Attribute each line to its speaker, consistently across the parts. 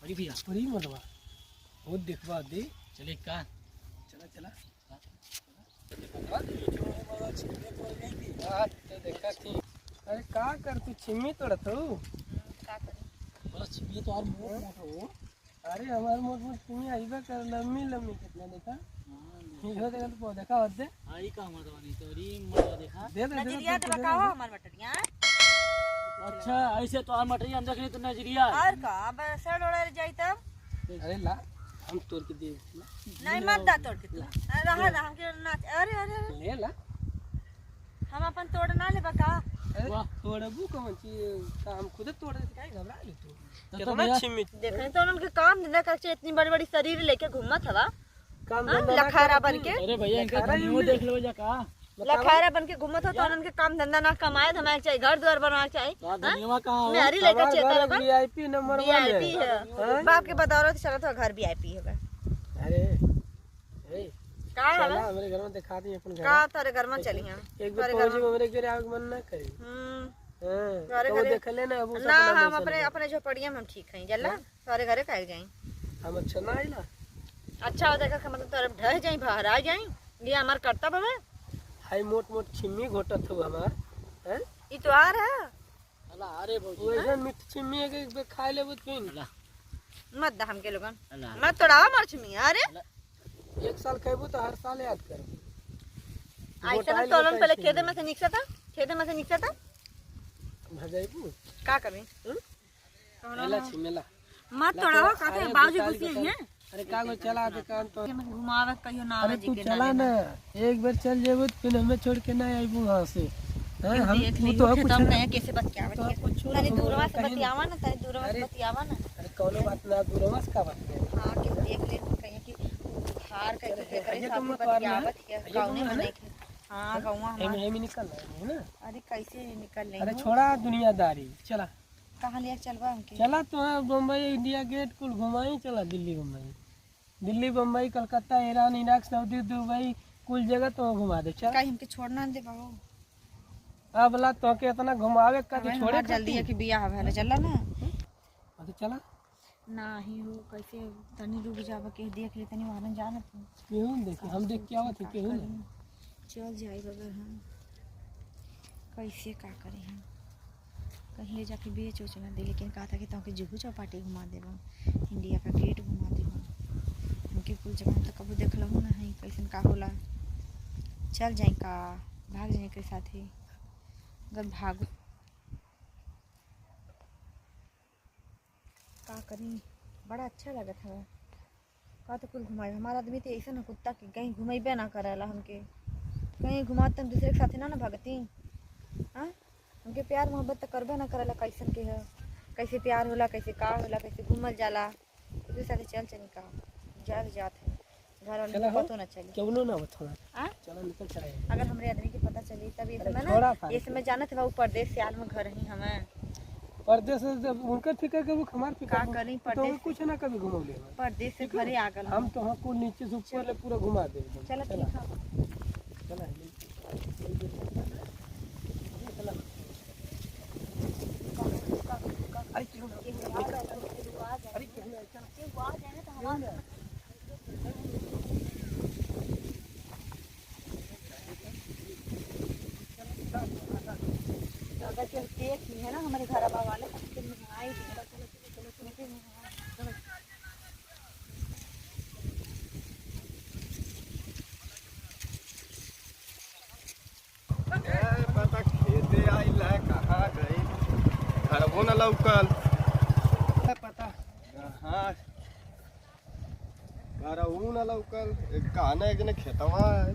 Speaker 1: बड़ी भैया
Speaker 2: बड़ी मरवा बहुत देखवा दे।
Speaker 1: चले का
Speaker 2: चला चला देखा थी। अरे का कर तू छिमी तोड़त हो?
Speaker 1: का करे बस छिमी तो और मोट मोट हो।
Speaker 2: अरे हमार मोट मोट छिमी आइबा कर लम्बी लम्बी कितना देखा इहो देखा तो देखा होते
Speaker 1: आई का मरवानी तोरी मरवा देखा
Speaker 2: दे दे
Speaker 3: नजरिया तो बताओ हमार मटरिया।
Speaker 1: अच्छा ऐसे तो और मटरिया देख ली तो नजरिया
Speaker 3: और का अब सड़ उड़ जाई तब।
Speaker 2: अरे ला हम तोड़ के दे
Speaker 3: नहीं मत दा तोड़ के तू रहा रहा के नाच। अरे अरे
Speaker 2: ले ला
Speaker 3: हम अपन तोड़ ना ले बका।
Speaker 2: अरे
Speaker 1: वाह।
Speaker 2: तोड़बू कौन चीज का हम खुद तोड़ दे काहे घबरा ली तू?
Speaker 1: तो
Speaker 2: कितना छिमी
Speaker 3: देखने तो उनके काम धंधा करके इतनी बड़ी बड़ी शरीर लेके घूमत हवा।
Speaker 2: काम
Speaker 3: हाँ,
Speaker 2: धंधा
Speaker 3: लखारा बन के
Speaker 1: अरे भैया इनका धनियो देख लो जा का
Speaker 3: लखारा बन के घूमत हो तो उनके काम धंधा ना कमाए धमाए चाहिए घर द्वार बनवाए चाहिए।
Speaker 1: का धनिया का हो
Speaker 3: मेरी लेकर चेता होगा
Speaker 2: वीआईपी नंबर 1
Speaker 3: वीआईपी है। बाप के बदौलत से चला तो घर वीआईपी होगा।
Speaker 2: अरे ए
Speaker 3: का है
Speaker 2: चला हमारे घर में दिखा दी अपन घर
Speaker 3: का तारे घर में चली हम
Speaker 2: एक बार पहुंच हमरे घर आवे मन ना करी। हां तो देख ले ना अब
Speaker 3: ना हम अपने अपने झोपड़िया में हम ठीक हैं जल्ला सारे घरे खाए जाई।
Speaker 2: हम अच्छा ना आइला
Speaker 3: अच्छा हो देखा मतलब तरफ ढह जाई बाहर आ जाई ये हमार कर्तव्य है।
Speaker 2: हाई मोट मोट छिम्मी घोटत हो हमार हैं
Speaker 3: ई तो आ रहा
Speaker 1: अला अरे भौजी
Speaker 2: वैसा मीठ छिम्मी एक एक खा लेबो तुम
Speaker 1: अला
Speaker 3: मत दा हमके लोगन
Speaker 1: अला
Speaker 3: मत तोड़ावा मर्च में। अरे
Speaker 2: एक साल खेबो तो हर साल याद कर
Speaker 3: ऐसा ना तोलन पहले खेते में से निकसा था खेते में से निकसा था
Speaker 2: भजाइबू
Speaker 3: का करी
Speaker 2: मेला छिमेला
Speaker 3: मत तोड़ावा काते बाबूजी गुस्से हैं।
Speaker 2: अरे कागो चला दे काम तो
Speaker 3: घुमावे कहियो ना
Speaker 2: अरे
Speaker 3: आवे
Speaker 2: तू
Speaker 3: जी के
Speaker 2: चला ना एक बार चल जेबो तो फिर हमें छोड़ के ना आइबू वहां से हैं हम
Speaker 3: देख
Speaker 2: तू
Speaker 3: ली
Speaker 2: तो
Speaker 3: खेतम
Speaker 2: कुछ
Speaker 3: नहीं कैसे बतियावे
Speaker 2: तो कुछ
Speaker 3: तनी दूरवा से बतियावा ना तनी दूरवा से बतियावा ना।
Speaker 2: अरे कोनो बात ना दूरवा से का बात है
Speaker 3: हां के देख ले कहीं कि हार के करे
Speaker 2: ये
Speaker 3: सब
Speaker 2: तो मत
Speaker 3: बतियावत है
Speaker 2: ये
Speaker 3: कौने
Speaker 2: तो
Speaker 3: में
Speaker 2: है
Speaker 3: नहीं। हां गौवा
Speaker 2: हम
Speaker 3: हमार
Speaker 2: हम निकल रहे हैं ना।
Speaker 3: अरे कैसे निकल ले
Speaker 2: अरे छोड़ा दुनियादारी चला
Speaker 3: कहां ले चलवा हमके
Speaker 2: चला तो बम्बई इंडिया गेट कुल घुमाई चला Delhi Bombay Calcutta Iran Iraq Saudi Dubai कुल जगह तो घुमा दे चल।
Speaker 3: कहीं हमके छोड़ना दे बाबू
Speaker 2: अब ला तो के इतना घुमावे का तो छोड़े
Speaker 3: जल्दी है कि बियाह हवे चला ना
Speaker 2: तो चला
Speaker 3: नाही हो कैसे तनी रुक जावा के देख ले तनी वहां जाना तू
Speaker 2: केहू देखी हम देख के आवत है केहू नहीं
Speaker 3: चल जाए अगर हम कैसे का करें हम कहीं ले जाके बेच उच ना दे लेकिन कहा था कि तुमके जुहू चौपाटी घुमा देबो इंडिया का गेट घुमा देबो हमके कुल जगह तो कबू देखलहु ना है कैसन का होला। चल जाए का भाग जाए के साथ ही अगर भाग का करी बड़ा अच्छा लगत है का तो कुल घुमाए हमारा आदमी तो ऐसा ना कुत्ता के कहीं घुमेबे ना करेला हमके कहीं घुमाते हम दूसरे के साथ ना भगती। हाँ हमके प्यार मोहब्बत तो करबे ना करेला कैसन के है कैसे प्यार होला कैसे का होला कैसे घूमल जाला उसके साथ चल चली का जाग जात है घर वाले को पता ना चली
Speaker 2: केहू ना थोड़ा
Speaker 3: हाँ
Speaker 2: चला निकल चला
Speaker 3: अगर हमरे आदमी के पता चली तब ये समय
Speaker 2: छोड़ा
Speaker 3: ना
Speaker 2: फाड़
Speaker 3: ये समय जानत है वो परदेश से आल में घर ही हमें
Speaker 2: परदेश से जब उनका फिकर के वो हमार
Speaker 3: का
Speaker 2: फिकर
Speaker 3: करी
Speaker 2: तो
Speaker 3: परदेश
Speaker 2: कुछ ना कभी घुमौले
Speaker 3: परदेश से घरे आ गल
Speaker 2: हम तो को नीचे से ऊपर ले पूरा घुमा दे
Speaker 3: चलो ठीक है
Speaker 2: चला अरे क्यों अरे क्यों
Speaker 3: अगर के देख ली है ना हमारे घर वाले आई
Speaker 4: पता खेते आई ला कहाँ गई घरबो न लौकल
Speaker 2: पता
Speaker 4: हाँ घरहू न लौकल कहना एक जने खेतवा है।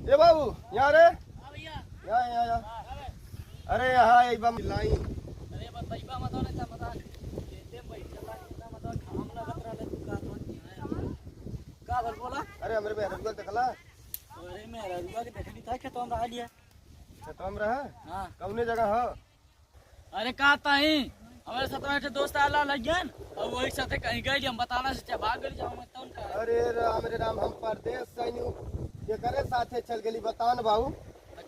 Speaker 4: ए बाबू यहाँ रे यहाँ यहाँ यहाँ अरे यहाँ एक बार लाई
Speaker 1: अरे बताइबा मत ने था मत खेते में बैठला इतना मत काम लगत रहले तू का बोल बोला
Speaker 4: अरे हमरे पे रजुआ देखला
Speaker 1: अरे मैं रजुआ के देखली था खेत में रह लिया
Speaker 4: खेतवा में रहा
Speaker 1: हां
Speaker 4: कौने जगह हो
Speaker 1: अरे का ताई हमारे साथ में दोस्त आला लगन और वही साथे कहीं गए हम बताना से भाग गए जाऊं मैं तौन का
Speaker 4: अरे राम रे राम हम परदेश सैन्यू ये करे साथे चल गेली बतान बाबू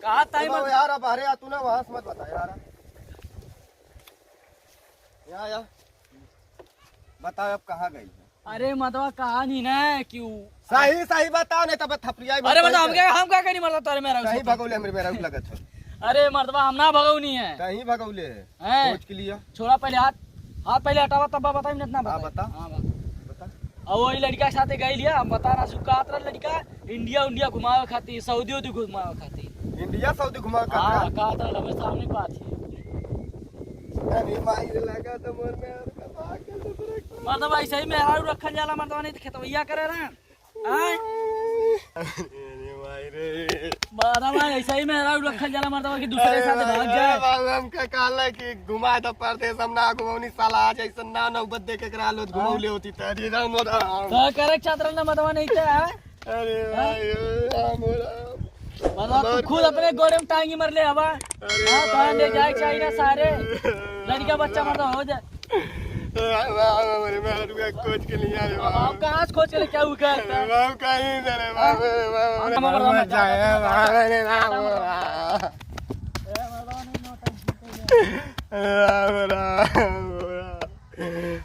Speaker 1: कहा ताई
Speaker 4: बाबू यार अब अरे तू ना वहां से मत बता यार या बताओ अब कहाँ गई है?
Speaker 1: अरे मतवा कहा नहीं ना क्यों?
Speaker 4: सही सही बताओ नहीं तब थपड़िया
Speaker 1: अरे मतलब हम क्या नहीं मरता तारे मेरा
Speaker 4: कहीं भगौले मेरा लगत है।
Speaker 1: अरे मर्दवा हम ना भगौनी है
Speaker 4: कहीं भगौले
Speaker 1: हैं?
Speaker 4: सोच के लिए
Speaker 1: छोड़ा पहले हाथ हाथ पहले हटावा तब बता इतना
Speaker 4: हाँ
Speaker 1: बता।
Speaker 4: बता
Speaker 1: हाँ
Speaker 4: बता
Speaker 1: अब वही लड़का के साथे गई लिया हम बता ना सुकात रहा लड़का इंडिया घुमावे खाती सऊदी घुमावे खाती
Speaker 4: इंडिया सऊदी घुमा कर
Speaker 1: हाँ कहा था हमें सामने बात है
Speaker 4: अरे माई लगा तो मोर में और कथा के दूसरे
Speaker 1: मतलब ऐसे ही मेहरारू रखल जाला मतलब नहीं तो खेतवैया करे ना आय
Speaker 4: अरे माई रे
Speaker 1: मतलब ऐसे ही मेहरारू रखल जाला मतलब कि दूसरे के साथ भाग जाए।
Speaker 4: बाबू हमका कहला कि घुमा दो परदेश हम ना घुमौनी साला आज ऐसा ना नौबत दे के करा लो घुमौले होती तारी राम राम।
Speaker 1: तो करे छात्र ना मतलब नहीं थे
Speaker 4: अरे भाई राम राम
Speaker 1: मतलब तू खुद अपने गोरे में टांगी मर ले हवा। हाँ तो ले जाए चाहिए ना सारे लड़का बच्चा मतलब हो जाए।
Speaker 4: हमारे मेहरुआ खोज के लिए आए
Speaker 1: आप कहाँ से खोज के ले क्या हुआ करता है?
Speaker 4: बाबू कहीं दे बाबू जाए बाबू राम राम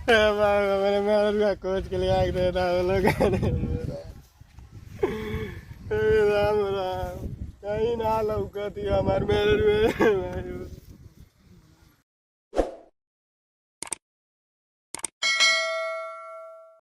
Speaker 4: बाबू हमारे मेहरुआ खोज के लिए आए थे लोग राम राम कहीं ना लौकती हमारे मेहरुआ